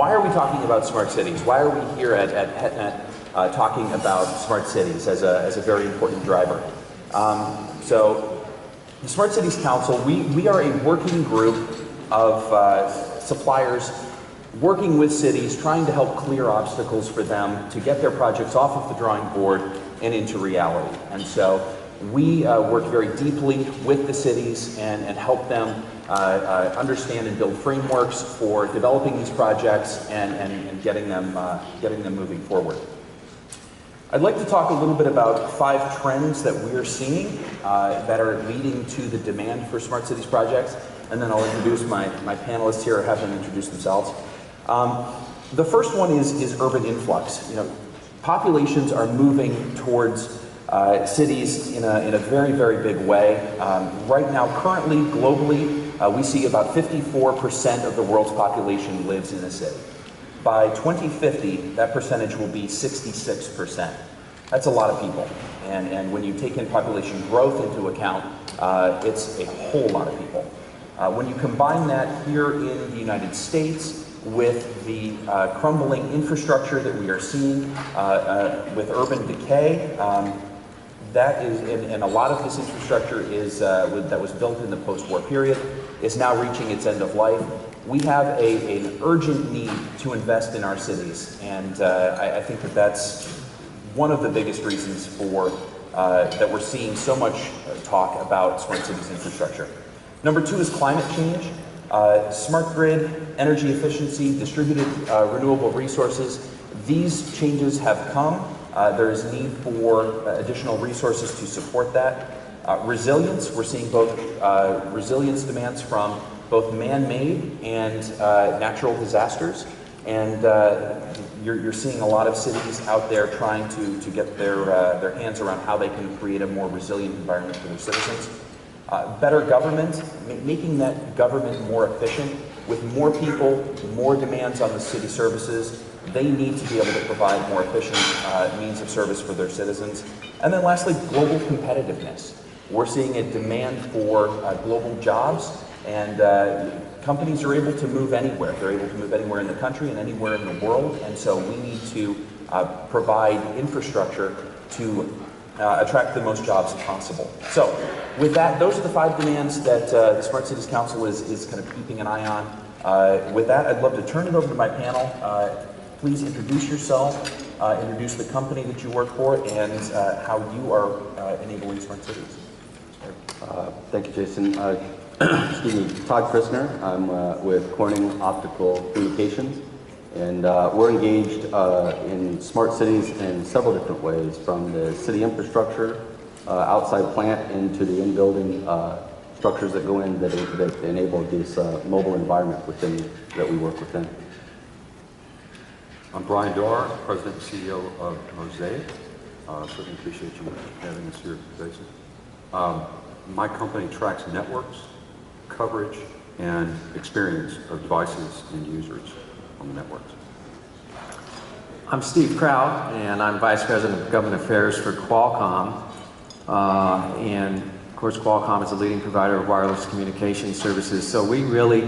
why are we talking about smart cities? Why are we here at PetNet talking about smart cities as a very important driver? So the Smart Cities Council, we are a working group of suppliers working with cities, trying to help clear obstacles for them to get their projects off of the drawing board and into reality. And so we work very deeply with the cities and help them understand and build frameworks for developing these projects and getting them moving forward. I'd like to talk a little bit about 5 trends that we're seeing that are leading to the demand for smart cities projects, and then I'll introduce my panelists here, or have them introduce themselves. The first one is urban influx. You know, populations are moving towards cities in a very, very big way. Right now, currently, globally, we see about 54% of the world's population lives in a city. By 2050, that percentage will be 66%. That's a lot of people. And when you take in population growth into account, it's a whole lot of people. When you combine that here in the United States with the crumbling infrastructure that we are seeing with urban decay, that is, and a lot of this infrastructure is that was built in the post-war period, is now reaching its end of life. We have an urgent need to invest in our cities, and I think that's one of the biggest reasons for that we're seeing so much talk about smart cities infrastructure. Number 2 is climate change. Smart grid, energy efficiency, distributed renewable resources. These changes have come. There is need for additional resources to support that. Resilience, we're seeing both resilience demands from both man-made and natural disasters. And you're seeing a lot of cities out there trying to get their hands around how they can create a more resilient environment for their citizens. Better government, making that government more efficient. With more people, more demands on the city services, they need to be able to provide more efficient means of service for their citizens. And then lastly, global competitiveness. We're seeing a demand for global jobs, and companies are able to move anywhere. They're able to move anywhere in the country and anywhere in the world, and so we need to provide infrastructure to attract the most jobs possible. So with that, those are the 5 demands that the Smart Cities Council is kind of keeping an eye on. With that, I'd love to turn it over to my panel. Please introduce yourself, introduce the company that you work for, and how you are enabling smart cities. Thank you, Jason. Excuse me, Todd Christner. I'm with Corning Optical Communications, and we're engaged in smart cities in several different ways, from the city infrastructure, outside plant, into the in-building structures that go in that enable this mobile environment that we work within. I'm Bryan Darr, President and CEO of Mosaik. Certainly appreciate you having us here, Jason. My company tracks networks, coverage, and experience of devices and users on the networks. I'm Steve Crout, and I'm Vice President of Government Affairs for Qualcomm. And of course, Qualcomm is a leading provider of wireless communication services. So we really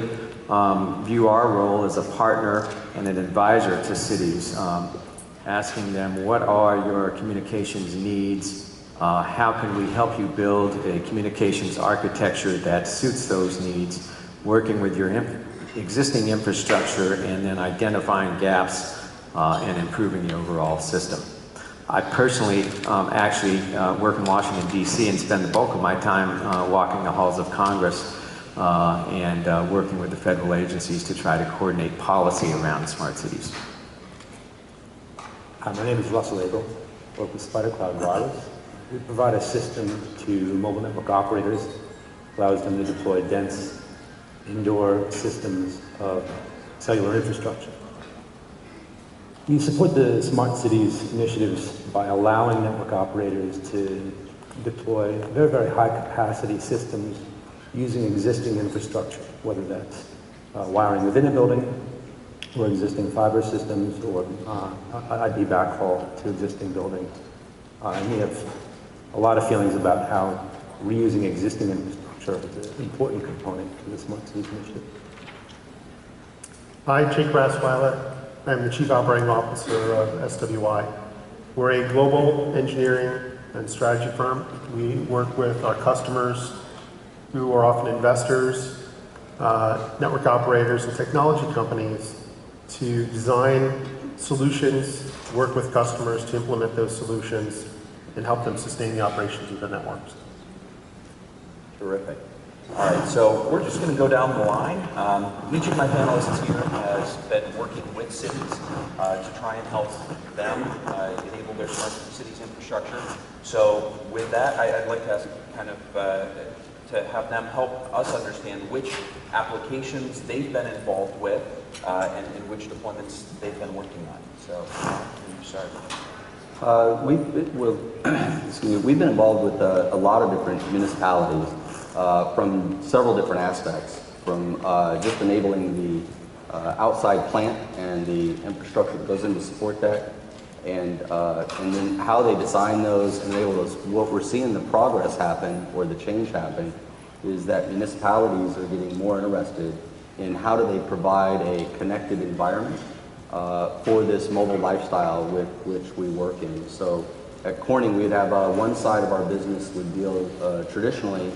view our role as a partner and an advisor to cities, asking them, what are your communications needs? How can we help you build a communications architecture that suits those needs, working with your existing infrastructure and then identifying gaps and improving the overall system. I personally actually work in Washington, D.C. and spend the bulk of my time walking the halls of Congress and working with the federal agencies to try to coordinate policy around smart cities. Hi, my name is Rasweiler. I work with SpiderCloud Wireless. We provide a system to mobile network operators, allows them to deploy dense indoor systems of cellular infrastructure. We support the Smart Cities initiatives by allowing network operators to deploy very, very high capacity systems using existing infrastructure, whether that's wiring within a building or existing fiber systems or IP backhaul to existing buildings. And we have a lot of feelings about how reusing existing infrastructure is an important component to the Smart Cities initiative. Hi, Jake Rasweiler. I'm the Chief Operating Officer of SWI. We're a global engineering and strategy firm. We work with our customers who are often investors, network operators, and technology companies to design solutions, work with customers to implement those solutions, and help them sustain the operations of their networks. Terrific. All right, so we're just going to go down the line. Each of my panelists here has been working with cities to try and help them enable their smart cities infrastructure. So with that, I'd like to ask kind of to have them help us understand which applications they've been involved with and which deployments they've been working on. So can you start? We've been involved with a lot of different municipalities from several different aspects, from just enabling the outside plant and the infrastructure that goes in to support that, and then how they design those and enable those. What we're seeing the progress happen, or the change happen, is that municipalities are getting more interested in how do they provide a connected environment for this mobile lifestyle with which we work in. So at Corning, we'd have one side of our business would deal traditionally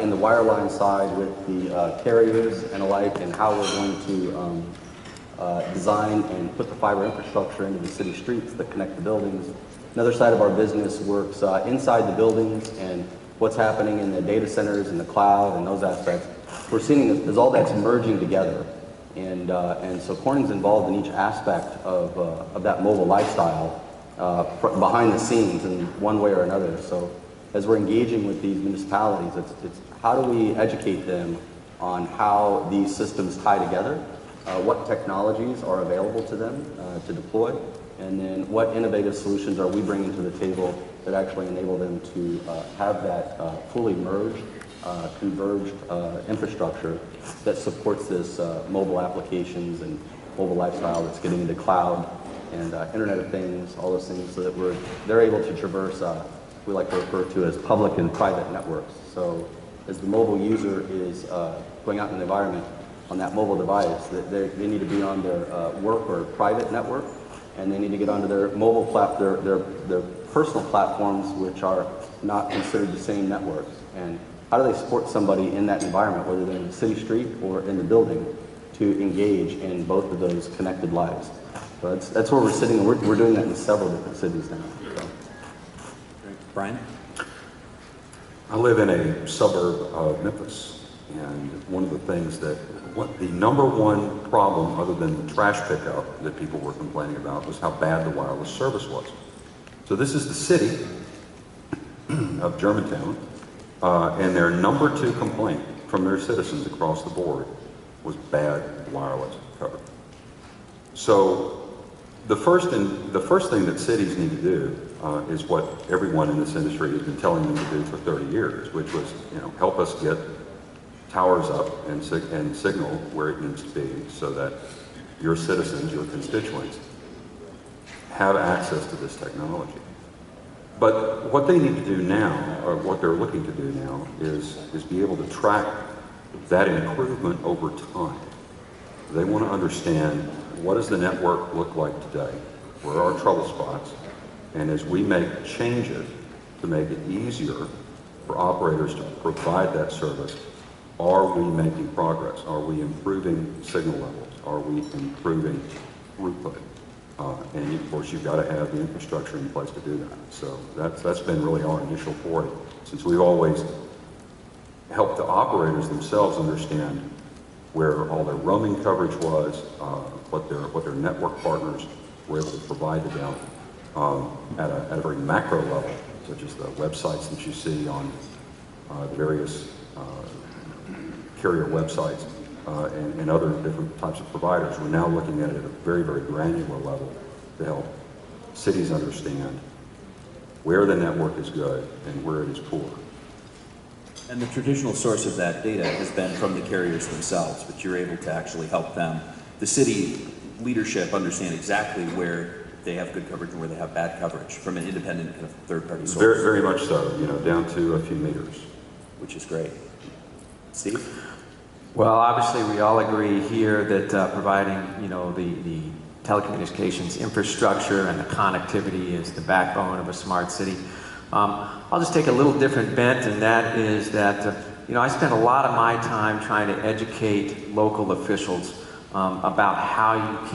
in the wireline side with the carriers and alike, and how we're going to design and put the fiber infrastructure into the city streets that connect the buildings. Another side of our business works inside the buildings and what's happening in the data centers and the cloud and those aspects. We're seeing is all that's merging together. And so Corning's involved in each aspect of that mobile lifestyle behind the scenes in one way or another. So as we're engaging with these municipalities, it's how do we educate them on how these systems tie together, what technologies are available to them to deploy, and then what innovative solutions are we bringing to the table that actually enable them to have that fully merged, converged infrastructure that supports this mobile applications and mobile lifestyle that's getting into cloud and Internet of Things, all those things, so that they're able to traverse we like to refer to as public and private networks. So as the mobile user is going out in the environment on that mobile device, they need to be on their work or private network, and they need to get onto their mobile their personal platforms, which are not considered the same networks. And how do they support somebody in that environment, whether they're in the city street or in the building, to engage in both of those connected lives? So that's where we're sitting, and we're doing that in several different cities now. So. Bryan? I live in a suburb of Memphis, and one of the things the number one problem, other than the trash pickup that people were complaining about, was how bad the wireless service was. So this is the city of Germantown, and their number 2 complaint from their citizens across the board was bad wireless coverage. So the first thing that cities need to do is what everyone in this industry has been telling them to do for 30 years, which was, help us get towers up and signal where it needs to be, so that your citizens, your constituents, have access to this technology. But what they need to do now, or what they're looking to do now, is be able to track that improvement over time. They want to understand, what does the network look like today? Where are trouble spots? And as we make changes to make it easier for operators to provide that service, are we making progress? Are we improving signal levels? Are we improving throughput? And of course, you've got to have the infrastructure in place to do that. So that's been really our initial foray, since we've always helped the operators themselves understand where all their roaming coverage was, what their network partners were able to provide to them at a very macro level, such as the websites that you see on the various carrier websites and other different types of providers. We're now looking at it at a very, very granular level to help cities understand where the network is good and where it is poor. And the traditional source of that data has been from the carriers themselves, but you're able to actually help them, the city leadership, understand exactly where they have good coverage and where they have bad coverage from an independent kind of third-party source. Very, very much so, down to a few meters. Which is great. Steve? Well, obviously, we all agree here that providing, the telecommunications infrastructure and the connectivity is the backbone of a smart city. I'll just take a little different bent, and that is that, I spend a lot of my time trying to educate local officials about how you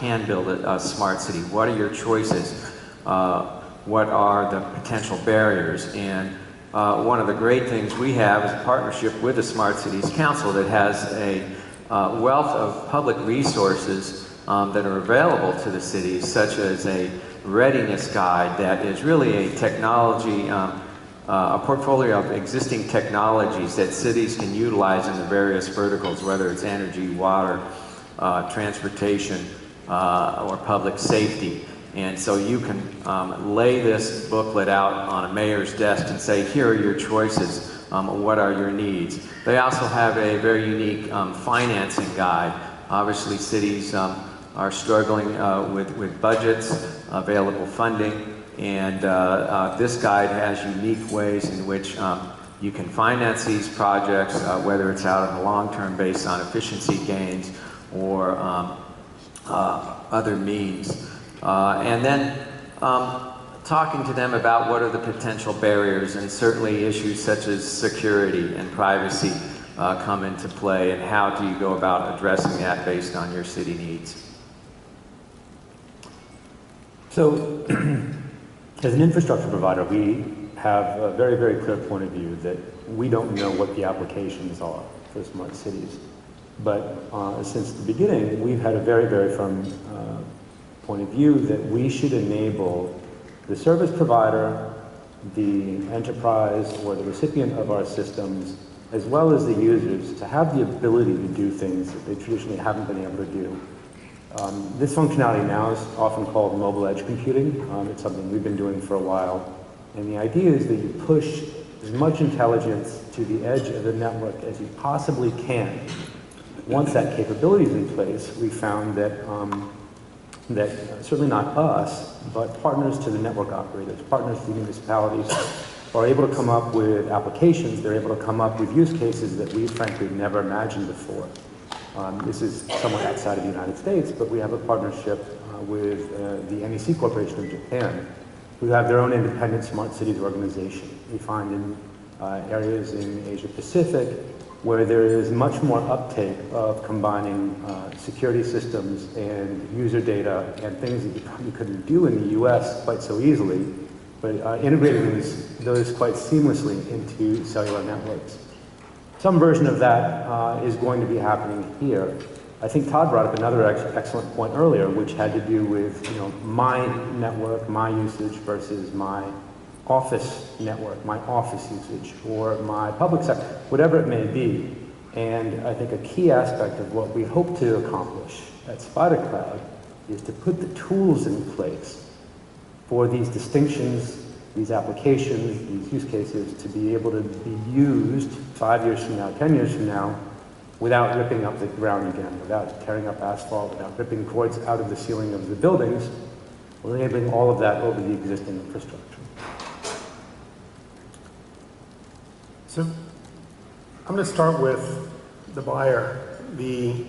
can build a smart city. What are your choices? What are the potential barriers? And one of the great things we have is a partnership with the Smart Cities Council that has a wealth of public resources that are available to the cities, such as a readiness guide that is really a technology, a portfolio of existing technologies that cities can utilize in the various verticals, whether it's energy, water, transportation, or public safety. And so you can lay this booklet out on a mayor's desk and say, here are your choices, what are your needs. They also have a very unique financing guide. Obviously cities are struggling with budgets, available funding, and this guide has unique ways in which you can finance these projects, whether it's out in the long term based on efficiency gains or other means. And then talking to them about what are the potential barriers, and certainly issues such as security and privacy come into play, and how do you go about addressing that based on your city needs. So, as an infrastructure provider, we have a very, very clear point of view that we don't know what the applications are for smart cities. But since the beginning, we've had a very, very firm point of view that we should enable the service provider, the enterprise, or the recipient of our systems, as well as the users, to have the ability to do things that they traditionally haven't been able to do. This functionality now is often called mobile edge computing. It's something we've been doing for a while. And the idea is that you push as much intelligence to the edge of the network as you possibly can. Once that capability is in place, we found that certainly not us, but partners to the network operators, partners to the municipalities, are able to come up with applications. They're able to come up with use cases that we frankly never imagined before. This is somewhat outside of the United States, but we have a partnership with the NEC Corporation of Japan, who have their own independent smart cities organization. We find in areas in Asia Pacific where there is much more uptake of combining security systems and user data and things that you probably couldn't do in the US quite so easily, but integrating those quite seamlessly into cellular networks. Some version of that is going to be happening here. I think Todd brought up another excellent point earlier, which had to do with my network, my usage versus my office network, my office usage, or my public sector, whatever it may be. And I think a key aspect of what we hope to accomplish at SpiderCloud is to put the tools in place for these distinctions, these applications, these use cases to be able to be used 5 years from now, 10 years from now, without ripping up the ground again, without tearing up asphalt, without ripping cords out of the ceiling of the buildings. We're enabling all of that over the existing infrastructure. So I'm going to start with the buyer, the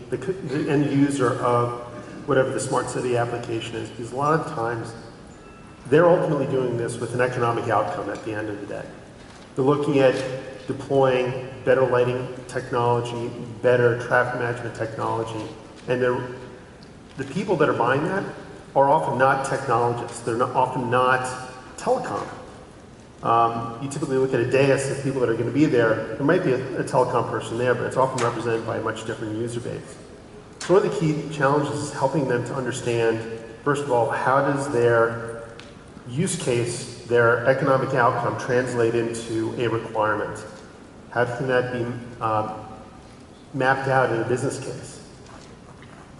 end user of whatever the smart city application is, because a lot of times they're ultimately doing this with an economic outcome at the end of the day. They're looking at deploying better lighting technology, better traffic management technology, and the people that are buying that are often not technologists. They're often not telecom. You typically look at a dais of people that are going to be there. There might be a telecom person there, but it's often represented by a much different user base. So one of the key challenges is helping them to understand, first of all, how does their use case, their economic outcome translate into a requirement? How can that be mapped out in a business case?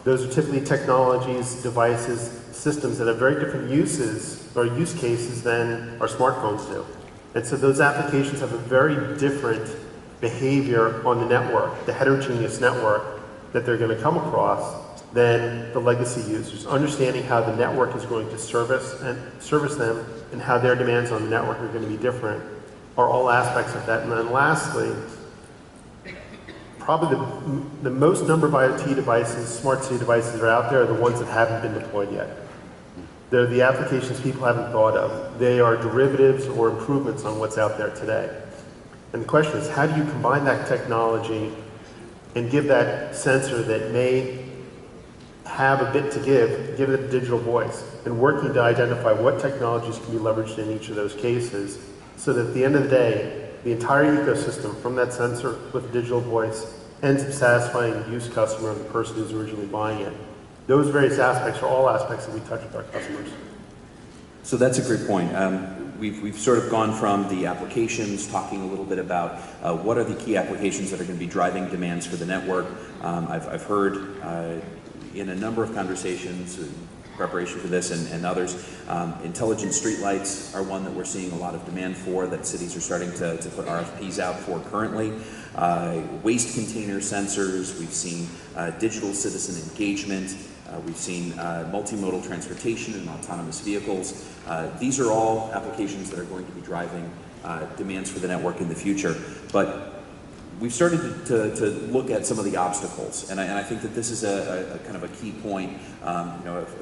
Those are typically technologies, devices, systems that have very different uses or use cases than our smartphones do. And so those applications have a very different behavior on the network, the heterogeneous network that they're going to come across than the legacy users. Understanding how the network is going to service them and how their demands on the network are going to be different are all aspects of that. And then lastly, probably the most number of IoT devices, smart city devices that are out there are the ones that haven't been deployed yet. They're the applications people haven't thought of. They are derivatives or improvements on what's out there today. And the question is, how do you combine that technology and give that sensor that may have a bit to give it a digital voice, and working to identify what technologies can be leveraged in each of those cases, so that at the end of the day, the entire ecosystem from that sensor with digital voice ends up satisfying the use customer of the person who's originally buying it. Those various aspects are all aspects that we touch with our customers. So that's a great point. We've sort of gone from the applications, talking a little bit about what are the key applications that are going to be driving demands for the network. I've heard in a number of conversations in preparation for this and others, intelligent streetlights are one that we're seeing a lot of demand for, that cities are starting to put RFPs out for currently. Waste container sensors, we've seen digital citizen engagement, we've seen multimodal transportation and autonomous vehicles. These are all applications that are going to be driving demands for the network in the future. But we've started to look at some of the obstacles, and I think that this is a kind of a key point.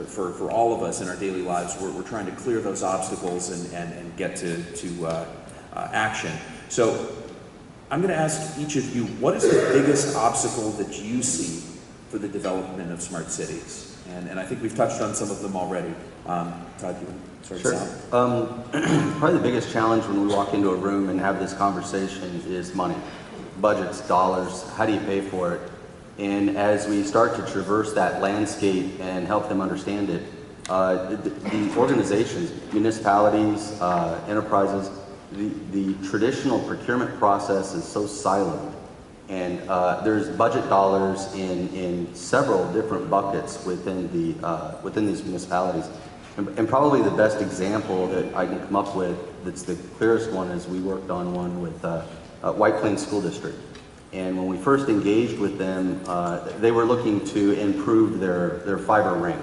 For all of us in our daily lives, we're trying to clear those obstacles and get to action. So I'm going to ask each of you, what is the biggest obstacle that you see for the development of smart cities? And I think we've touched on some of them already. Todd, you want to start us out? Probably the biggest challenge when we walk into a room and have this conversation is money. Budgets, dollars, how do you pay for it? And as we start to traverse that landscape and help them understand it, the organizations, municipalities, enterprises, the traditional procurement process is so siloed. And there's budget dollars in several different buckets within these municipalities. And probably the best example that I can come up with that's the clearest one is we worked on one with White Plains School District. And when we first engaged with them, they were looking to improve their fiber ring.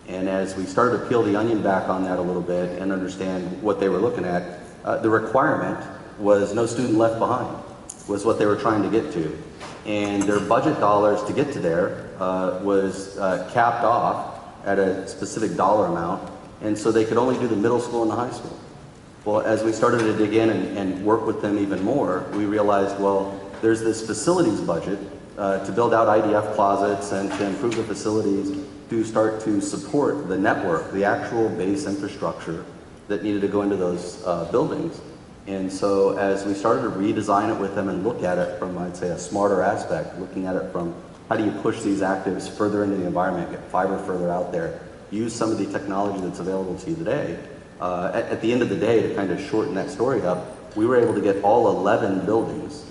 And as we started to peel the onion back on that a little bit and understand what they were looking at, the requirement was no student left behind, was what they were trying to get to. And their budget dollars to get to there was capped off at a specific dollar amount, and so they could only do the middle school and the high school. Well, as we started to dig in and work with them even more, we realized, well, there's this facilities budget to build out IDF closets and to improve the facilities to start to support the network, the actual base infrastructure that needed to go into those buildings. And so as we started to redesign it with them and look at it from, I'd say, a smarter aspect, looking at it from how do you push these actives further into the environment, get fiber further out there, use some of the technology that's available to you today. At the end of the day, to kind of shorten that story up, we were able to get all 11 buildings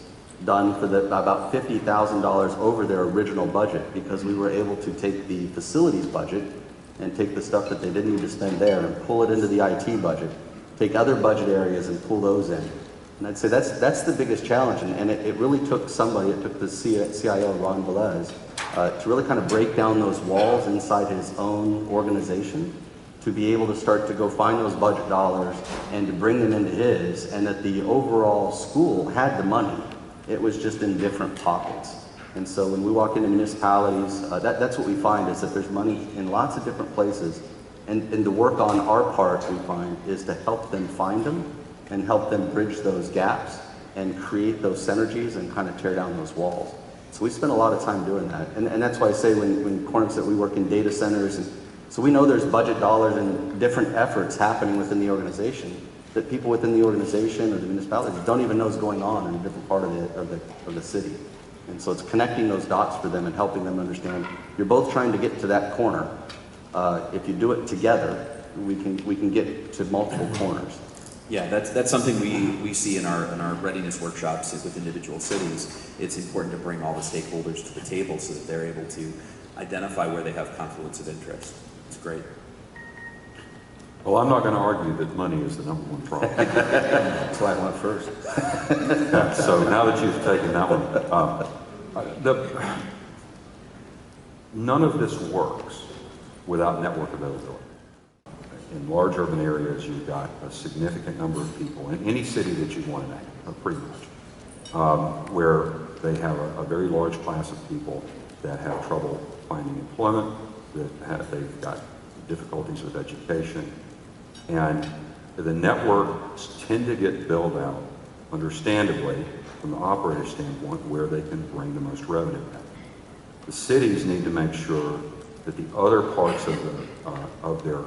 done for about $50,000 over their original budget, because we were able to take the facilities budget and take the stuff that they didn't need to spend there and pull it into the IT budget, take other budget areas and pull those in. And I'd say that's the biggest challenge, and it really took somebody, it took the CIO, Ron Velez, to really kind of break down those walls inside his own organization to be able to start to go find those budget dollars and to bring them into his, and that the overall school had the money. It was just in different pockets. And so when we walk into municipalities, that's what we find, is that there's money in lots of different places. And the work on our part, we find, is to help them find them and help them bridge those gaps and create those synergies and kind of tear down those walls. So we spend a lot of time doing that. And that's why I say when Corning said we work in data centers, and so we know there's budget dollars and different efforts happening within the organization that people within the organization or the municipalities don't even know is going on in a different part of the city. And so it's connecting those dots for them and helping them understand you're both trying to get to that corner. If you do it together, we can get to multiple corners. Yeah, that's something we see in our readiness workshops with individual cities. It's important to bring all the stakeholders to the table so that they're able to identify where they have confluence of interest. It's great. Well, I'm not going to argue that money is the #1 problem. That's why I went first. So now that you've taken that one, none of this works without network availability. In large urban areas, you've got a significant number of people in any city that you want to name, pretty much, where they have a very large class of people that have trouble finding employment, they've got difficulties with education, and the networks tend to get built out, understandably, from the operator standpoint, where they can bring the most revenue back. The cities need to make sure that the other parts of their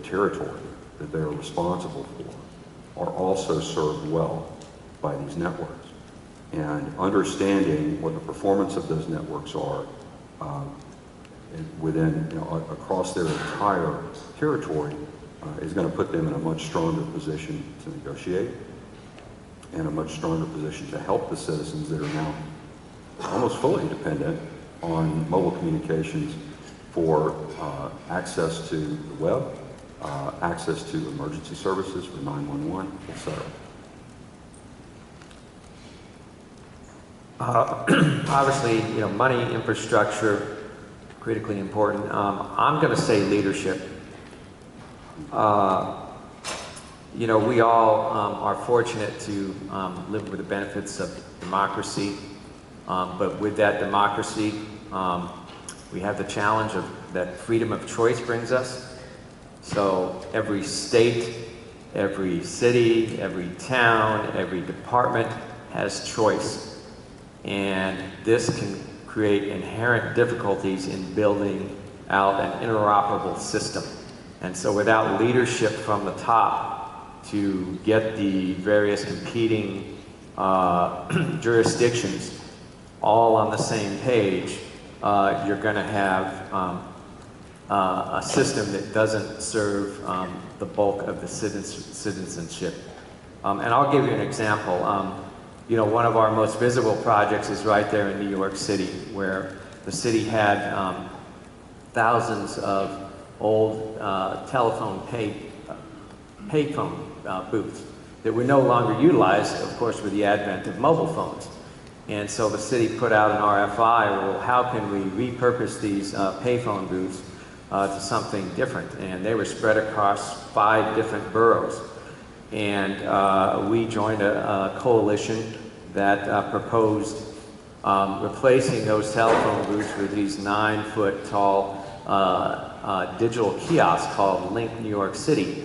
territory that they're responsible for are also served well by these networks. And understanding what the performance of those networks are within, across their entire territory is going to put them in a much stronger position to negotiate and a much stronger position to help the citizens that are now almost fully dependent on mobile communications for access to the web, access to emergency services for 911, et cetera. Obviously, money, infrastructure, critically important. I'm going to say leadership. We all are fortunate to live with the benefits of democracy, but with that democracy, we have the challenge of that freedom of choice brings us. So every state, every city, every town, every department has choice. And this can create inherent difficulties in building out an interoperable system. And so without leadership from the top to get the various competing jurisdictions all on the same page, you're going to have a system that doesn't serve the bulk of the citizenship. And I'll give you an example. One of our most visible projects is right there in New York City, where the city had thousands of old telephone payphone booths that were no longer utilized, of course, with the advent of mobile phones. And so the city put out an RFI, well, how can we repurpose these payphone booths to something different? And they were spread across 5 different boroughs. And we joined a coalition that proposed replacing those telephone booths with these 9-foot tall digital kiosks called Link New York City,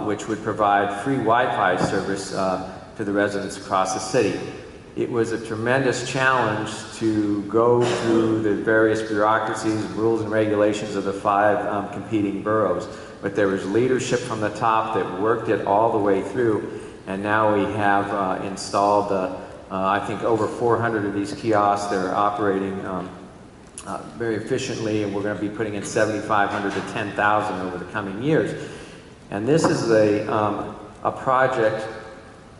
which would provide free Wi-Fi service to the residents across the city. It was a tremendous challenge to go through the various bureaucracies, rules and regulations of the 5 competing boroughs. But there was leadership from the top that worked it all the way through. And now we have installed, I think, over 400 of these kiosks. They're operating very efficiently, and we're going to be putting in 7,500 to 10,000 over the coming years. And this is a project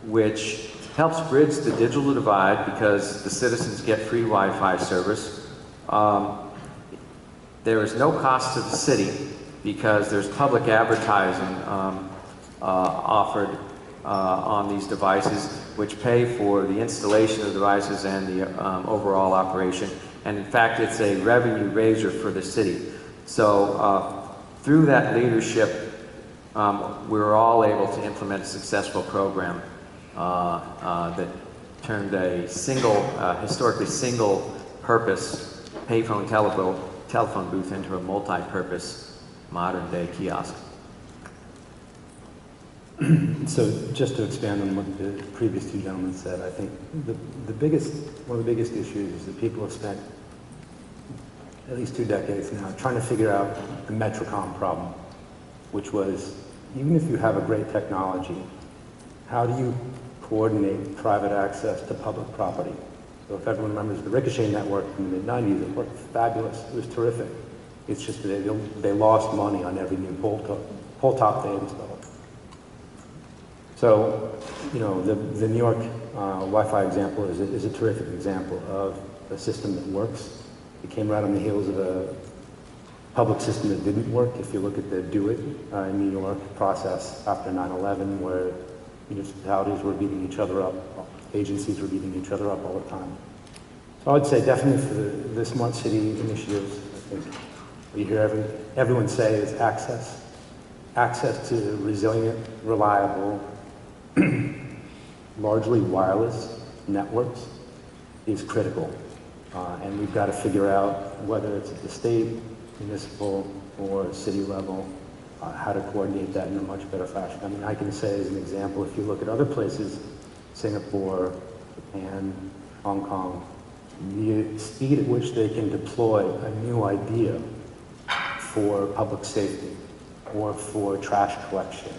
which helps bridge the digital divide because the citizens get free Wi-Fi service. There is no cost to the city because there's public advertising offered on these devices, which pay for the installation of the devices and the overall operation. And in fact, it's a revenue raiser for the city. So through that leadership, we were all able to implement a successful program that turned a historically single-purpose payphone telephone booth into a multi-purpose modern-day kiosk. So just to expand on what the previous 2 gentlemen said, I think one of the biggest issues is that people have spent at least 2 decades now trying to figure out the Metrocom problem, which was, even if you have a great technology, how do you coordinate private access to public property? So if everyone remembers the Ricochet network in the mid-90s, it worked fabulous. It was terrific. It's just that they lost money on every new pole top they installed. So, the New York Wi-Fi example is a terrific example of a system that works. It came right on the heels of a public system that didn't work. If you look at the Do It in New York process after 9/11, where municipalities were beating each other up, agencies were beating each other up all the time. So I would say definitely for the smart city initiatives, I think what you hear everyone say is access. Access to resilient, reliable, largely wireless networks is critical. And we've got to figure out whether it's at the state, municipal, or city level, how to coordinate that in a much better fashion. I mean, I can say as an example, if you look at other places, Singapore, Japan, Hong Kong, the speed at which they can deploy a new idea for public safety, or for trash collection,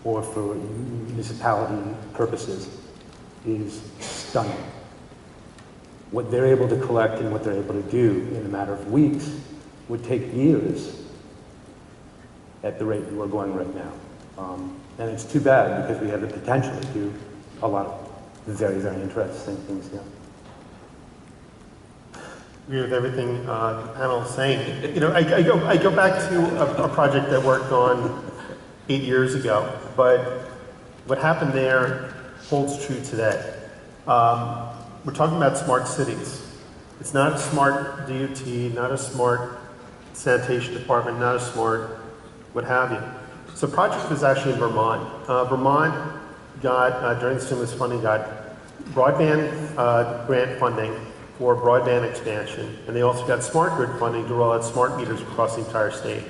or for municipality purposes is stunning. What they're able to collect and what they're able to do in a matter of weeks would take years at the rate we're going right now. And it's too bad because we have the potential to do a lot of very, very interesting things here. Agree with everything the panel is saying. You know, I go back to a project that worked on 8 years ago, but what happened there holds true today. We're talking about smart cities. It's not a smart DOT, not a smart sanitation department, not a smart what have you. So the project was actually in Vermont. Vermont got, during the stimulus funding, got broadband grant funding for broadband expansion, and they also got smart grid funding to roll out smart meters across the entire state.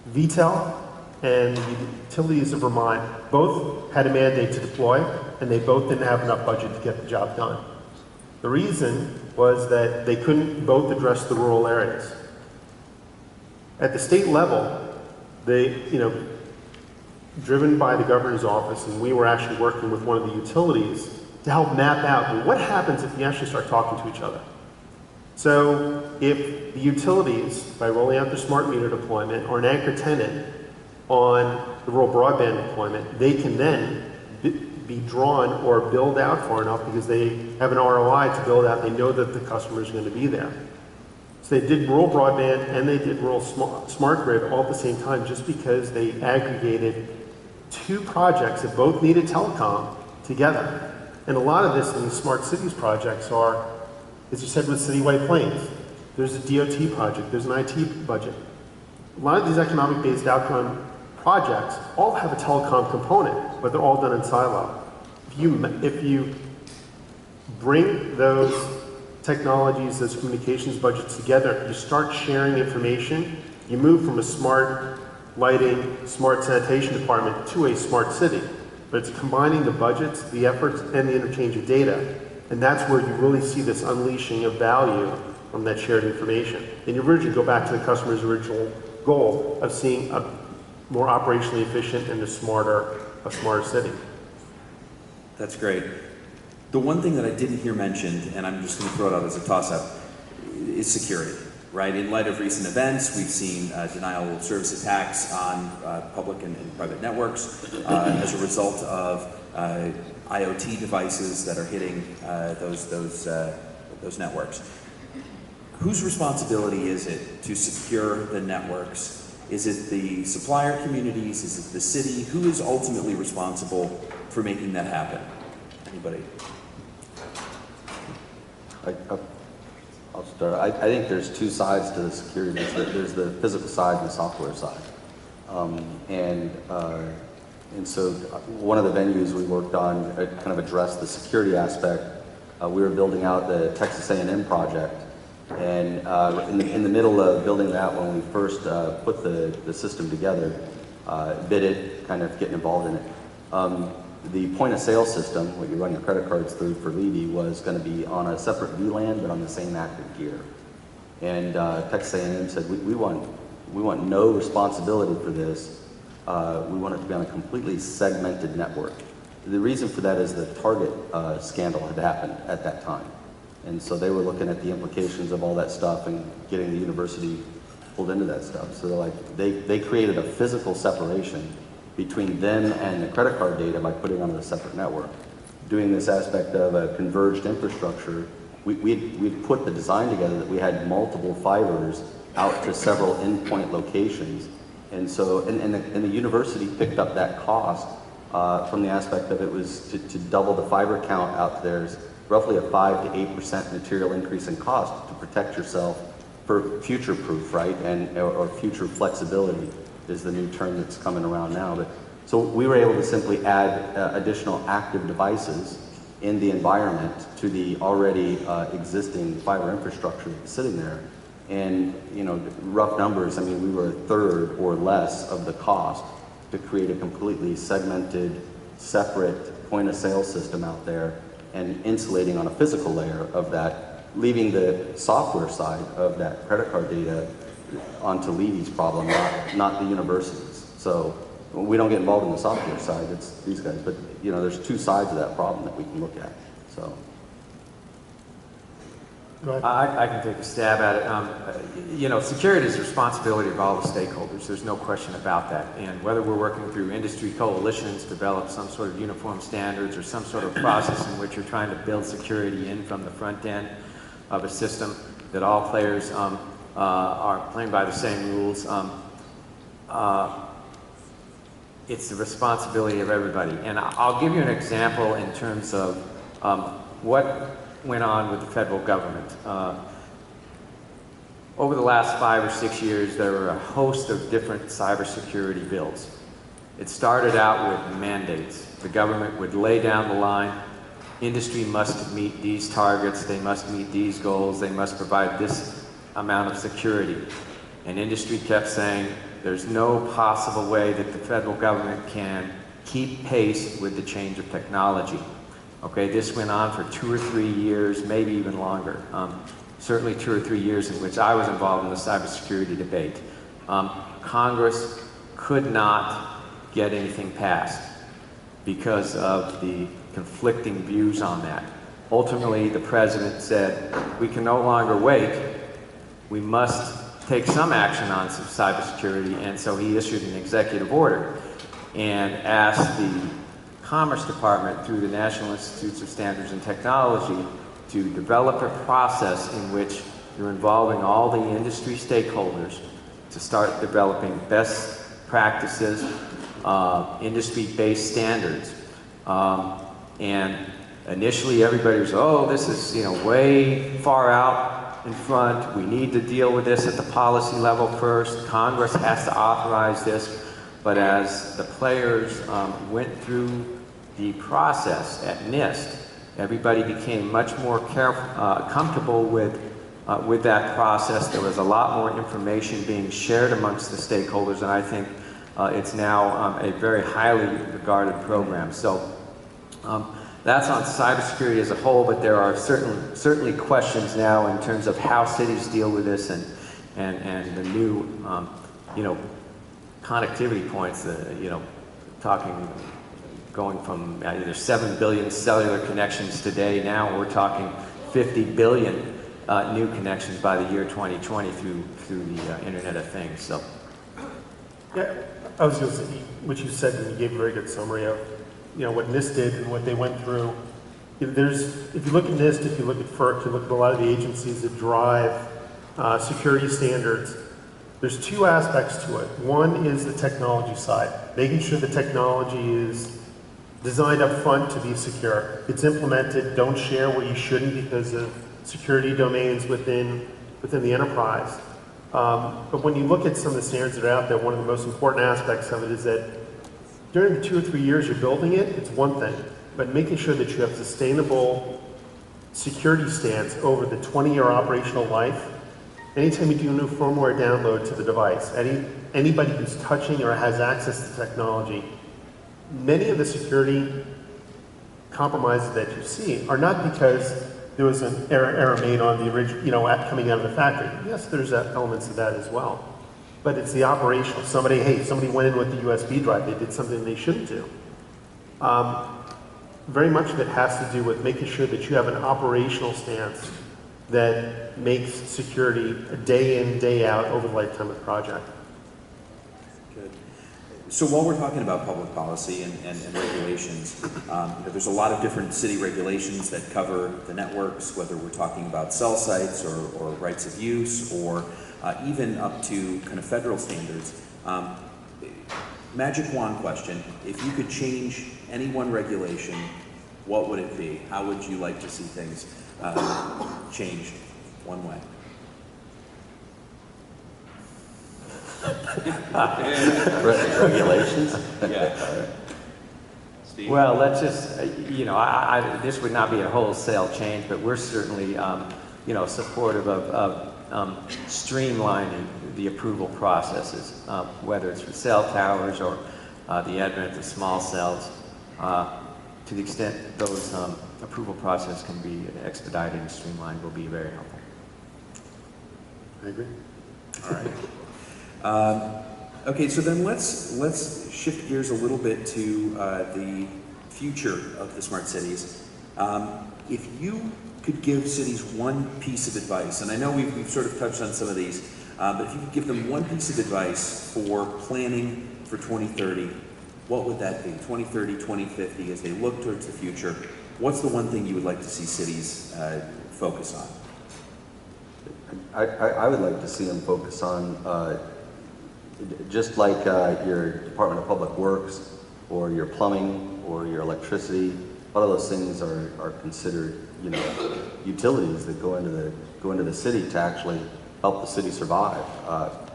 VTEL and the utilities of Vermont both had a mandate to deploy, and they both didn't have enough budget to get the job done. The reason was that they couldn't both address the rural areas. At the state level, they, driven by the governor's office, and we were actually working with one of the utilities to help map out what happens if you actually start talking to each other. So if the utilities, by rolling out their smart meter deployment, are an anchor tenant on the rural broadband deployment, they can then be drawn or build out far enough because they have an ROI to build out. They know that the customer is going to be there. So they did rural broadband and they did rural smart grid all at the same time just because they aggregated two projects that both needed telecom together. And a lot of this in these smart cities projects are, as you said with Citywide Plains, there's a DOT project, there's an IT budget. A lot of these economic-based outcome projects all have a telecom component, but they're all done in silo. If you bring those technologies, those communications budgets together, you start sharing information, you move from a smart lighting, smart sanitation department to a smart city. But it's combining the budgets, the efforts, and the interchange of data. And that's where you really see this unleashing of value from that shared information. And you originally go back to the customer's original goal of seeing a more operationally efficient and a smarter city. That's great. The one thing that I didn't hear mentioned, and I'm just going to throw it out as a toss-up, is security, right? In light of recent events, we've seen denial of service attacks on public and private networks as a result of IoT devices that are hitting those networks. Whose responsibility is it to secure the networks? Is it the supplier communities? Is it the city? Who is ultimately responsible for making that happen? Anybody? I'll start. I think there's two sides to the security. There's the physical side and the software side. And so one of the venues we worked on kind of addressed the security aspect. We were building out the Texas A&M project. And in the middle of building that, when we first put the system together, bid it, kind of getting involved in it. The point of sale system, what you run your credit cards through for Levy, was going to be on a separate VLAN, but on the same active gear. And Texas A&M said, we want no responsibility for this. We want it to be on a completely segmented network. The reason for that is the Target scandal had happened at that time. And so they were looking at the implications of all that stuff and getting the university pulled into that stuff. So they created a physical separation between them and the credit card data by putting it on a separate network. Doing this aspect of a converged infrastructure, we'd put the design together that we had multiple fibers out to several endpoint locations. And so, and the university picked up that cost from the aspect of it was to double the fiber count out there. Roughly a 5 to 8% material increase in cost to protect yourself for future proof, right? Or future flexibility is the new term that's coming around now. But So we were able to simply add additional active devices in the environment to the already existing fiber infrastructure that's sitting there. And, you know, rough numbers, I mean, we were a third or less of the cost to create a completely segmented, separate point-of-sale system out there and insulating on a physical layer of that, leaving the software side of that credit card data onto Levy's problem, not the universities. So we don't get involved in the software side, it's these guys. But, you know, there's two sides of that problem that we can look at, so. Go ahead. I can take a stab at it. You know, security is the responsibility of all the stakeholders. There's no question about that. And whether we're working through industry coalitions, develop some sort of uniform standards or some sort of process in which you're trying to build security in from the front end of a system that all players are playing by the same rules, it's the responsibility of everybody. And I'll give you an example in terms of what went on with the federal government. Over the last 5 or 6 years, there were a host of different cybersecurity bills. It started out with mandates. The government would lay down the line, industry must meet these targets, they must meet these goals, they must provide this amount of security. And industry kept saying, there's no possible way that the federal government can keep pace with the change of technology. Okay, this went on for 2 or 3 years, maybe even longer. Certainly 2 or 3 years in which I was involved in the cybersecurity debate. Congress could not get anything passed because of the conflicting views on that. Ultimately, the president said, we can no longer wait. We must take some action on some cybersecurity, and so he issued an executive order and asked the Commerce Department through the National Institutes of Standards and Technology to develop a process in which you're involving all the industry stakeholders to start developing best practices, industry-based standards. And initially everybody was, oh, this is, you know, way far out in front. We need to deal with this at the policy level first. Congress has to authorize this. But as the players went through the process at NIST, everybody became much more comfortable with that process. There was a lot more information being shared amongst the stakeholders, and I think it's now a very highly regarded program. So that's on cybersecurity as a whole, but there are certainly questions now in terms of how cities deal with this and the new, you know, connectivity points, you know, going from either 7 billion cellular connections today, now we're talking 50 billion new connections by the year 2020 through the Internet of Things. So, Yeah, I was going to say, what you said, and you gave a very good summary of, you know, what NIST did and what they went through. If you look at NIST, if you look at FERC, you look at a lot of the agencies that drive security standards, there's two aspects to it. One is the technology side, making sure the technology is designed up front to be secure. It's implemented, don't share what you shouldn't because of security domains within the enterprise. But when you look at some of the standards that are out there, one of the most important aspects of it is that during the 2 or 3 years you're building it, it's one thing, but making sure that you have sustainable security stance over the 20-year operational life. Anytime you do a new firmware download to the device, anybody who's touching or has access to technology, many of the security compromises that you see are not because there was an error made on the original, you know, coming out of the factory. Yes, there's elements of that as well. But it's the operational. Somebody went in with the USB drive, they did something they shouldn't do. Very much of it has to do with making sure that you have an operational stance that makes security a day in, day out over the lifetime of the project. Good. So while we're talking about public policy and regulations, there's a lot of different city regulations that cover the networks, whether we're talking about cell sites or rights of use or even up to kind of federal standards. Magic wand question, if you could change any one regulation, what would it be? How would you like to see things changed one way? Regulations? Yeah. Steve? Well, let's just, this would not be a wholesale change, but we're certainly, supportive of streamlining the approval processes, whether it's for cell towers or the advent of small cells. To the extent those approval process can be expedited and streamlined will be very helpful. I agree. All right. Okay, so then let's shift gears a little bit to the future of the smart cities. If you could give cities one piece of advice, and I know we've sort of touched on some of these, but if you could give them one piece of advice for planning for 2030, what would that be? 2030, 2050, as they look towards the future, what's the one thing you would like to see cities focus on? I would like to see them focus on, just like your Department of Public Works or your plumbing or your electricity, a lot of those things are considered, utilities that go into the city to actually help the city survive.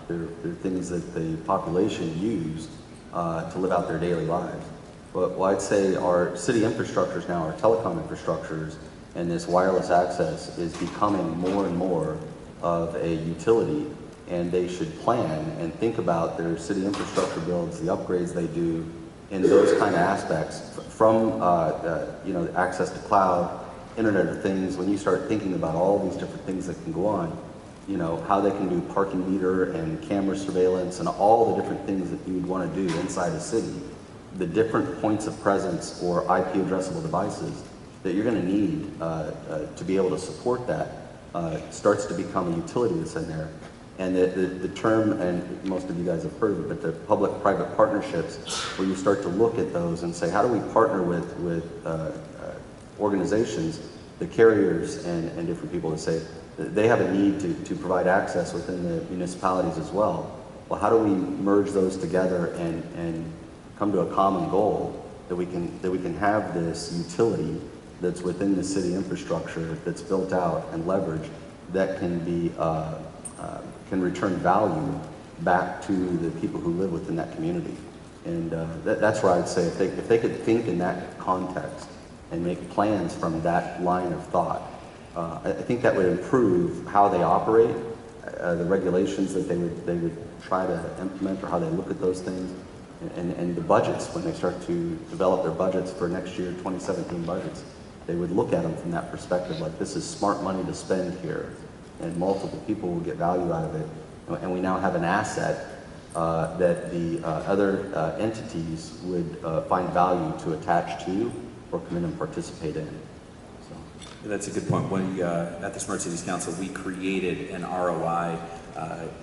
They're things that the population use to live out their daily lives. But I'd say our city infrastructures now, our telecom infrastructures, and this wireless access is becoming more and more of a utility, and they should plan and think about their city infrastructure builds, the upgrades they do, in those kind of aspects, from access to cloud, Internet of Things. When you start thinking about all these different things that can go on, how they can do parking meter and camera surveillance and all the different things that you'd want to do inside a city, the different points of presence or IP addressable devices that you're going to need to be able to support that starts to become a utility that's in there. And the term, and most of you guys have heard of it, but the public-private partnerships, where you start to look at those and say, how do we partner with organizations, the carriers, and different people to say that they have a need to provide access within the municipalities as well. Well, how do we merge those together and come to a common goal that we can have this utility that's within the city infrastructure that's built out and leveraged that can be can return value back to the people who live within that community. And that's where I'd say if they could think in that context and make plans from that line of thought, I think that would improve how they operate, the regulations that they would try to implement, or how they look at those things, and the budgets when they start to develop their budgets for next year, 2017 budgets. They would look at them from that perspective, like this is smart money to spend here, and multiple people will get value out of it. And we now have an asset that the other entities would find value to attach to or come in and participate in. So. That's a good point. When at the Smart Cities Council, we created an ROI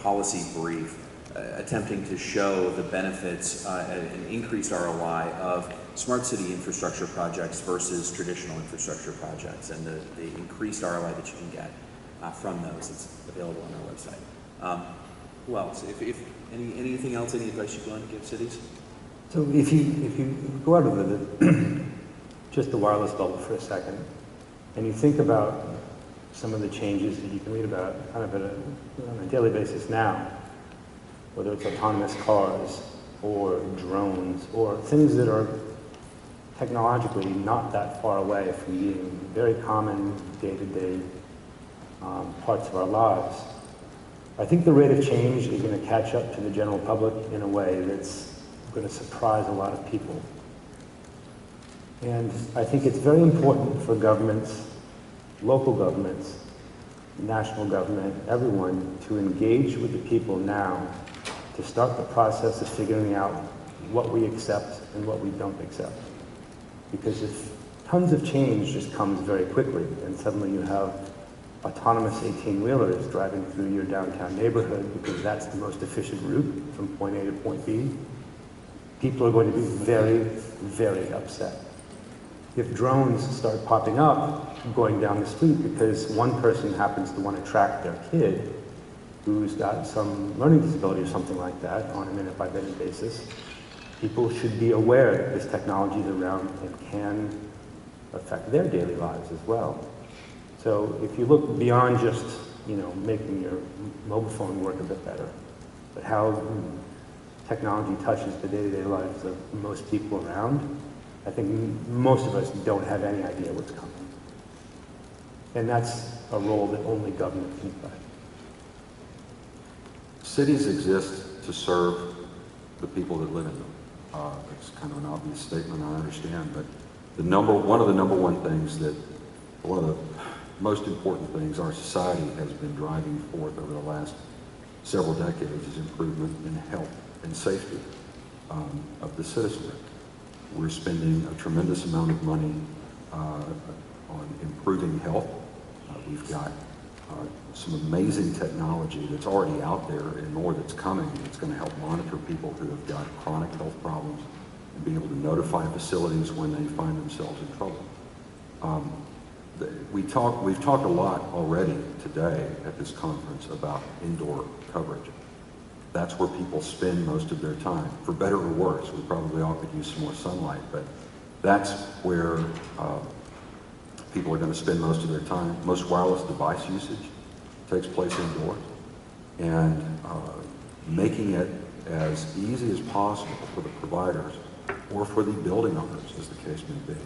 policy brief attempting to show the benefits and increased ROI of smart city infrastructure projects versus traditional infrastructure projects, and the increased ROI that you can get from those. It's available on our website. Who else? If anything else, any advice you'd want to give cities? So if you go out of the just the wireless bubble for a second, and you think about some of the changes that you can read about kind of on a daily basis now, whether it's autonomous cars or drones or things that are technologically not that far away from being very common day-to-day parts of our lives. I think the rate of change is going to catch up to the general public in a way that's going to surprise a lot of people. And I think it's very important for governments, local governments, national government, everyone, to engage with the people now to start the process of figuring out what we accept and what we don't accept. Because if tons of change just comes very quickly, and suddenly you have autonomous 18-wheelers driving through your downtown neighborhood because that's the most efficient route from point A to point B, people are going to be very, very upset. If drones start popping up going down the street because one person happens to want to track their kid who's got some learning disability or something like that on a minute-by-minute basis, people should be aware that this technology is around and can affect their daily lives as well. So if you look beyond just, making your mobile phone work a bit better, But how technology touches the day-to-day lives of most people around, I think most of us don't have any idea what's coming. And that's a role that only government can play. Cities exist to serve the people that live in them. It's kind of an obvious statement, I understand, but one of the number one things one of the most important things our society has been driving forth over the last several decades is improvement in health and safety of the citizenry. We're spending a tremendous amount of money on improving health. We've got some amazing technology that's already out there and more that's coming. It's going to help monitor people who have got chronic health problems and be able to notify facilities when they find themselves in trouble. We've talked a lot already today at this conference about indoor coverage. That's where people spend most of their time. For better or worse, we probably all could use some more sunlight, but that's where people are going to spend most of their time. Most wireless device usage takes place indoors. And making it as easy as possible for the providers or for the building owners, as the case may be,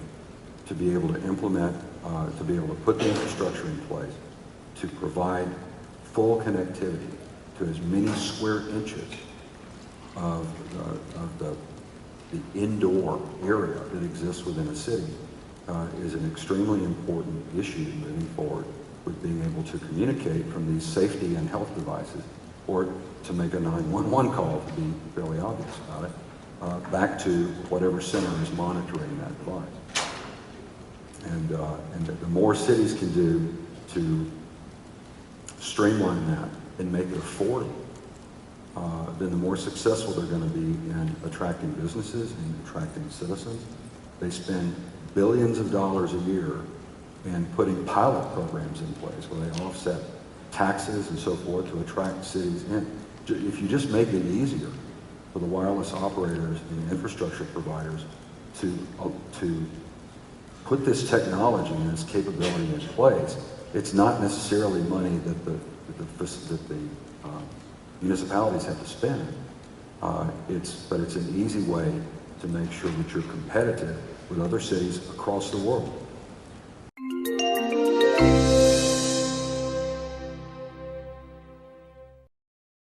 to be able to implement, to be able to put the infrastructure in place to provide full connectivity to as many square inches of the indoor area that exists within a city is an extremely important issue moving forward with being able to communicate from these safety and health devices, or to make a 911 call, to be fairly obvious about it, back to whatever center is monitoring that device. And the more cities can do to streamline that and make it affordable, then the more successful they're going to be in attracting businesses and attracting citizens. They spend billions of dollars a year in putting pilot programs in place where they offset taxes and so forth to attract cities in. If you just make it easier for the wireless operators and infrastructure providers to put this technology and this capability in place, it's not necessarily money that the municipalities have to spend. But it's an easy way to make sure that you're competitive with other cities across the world.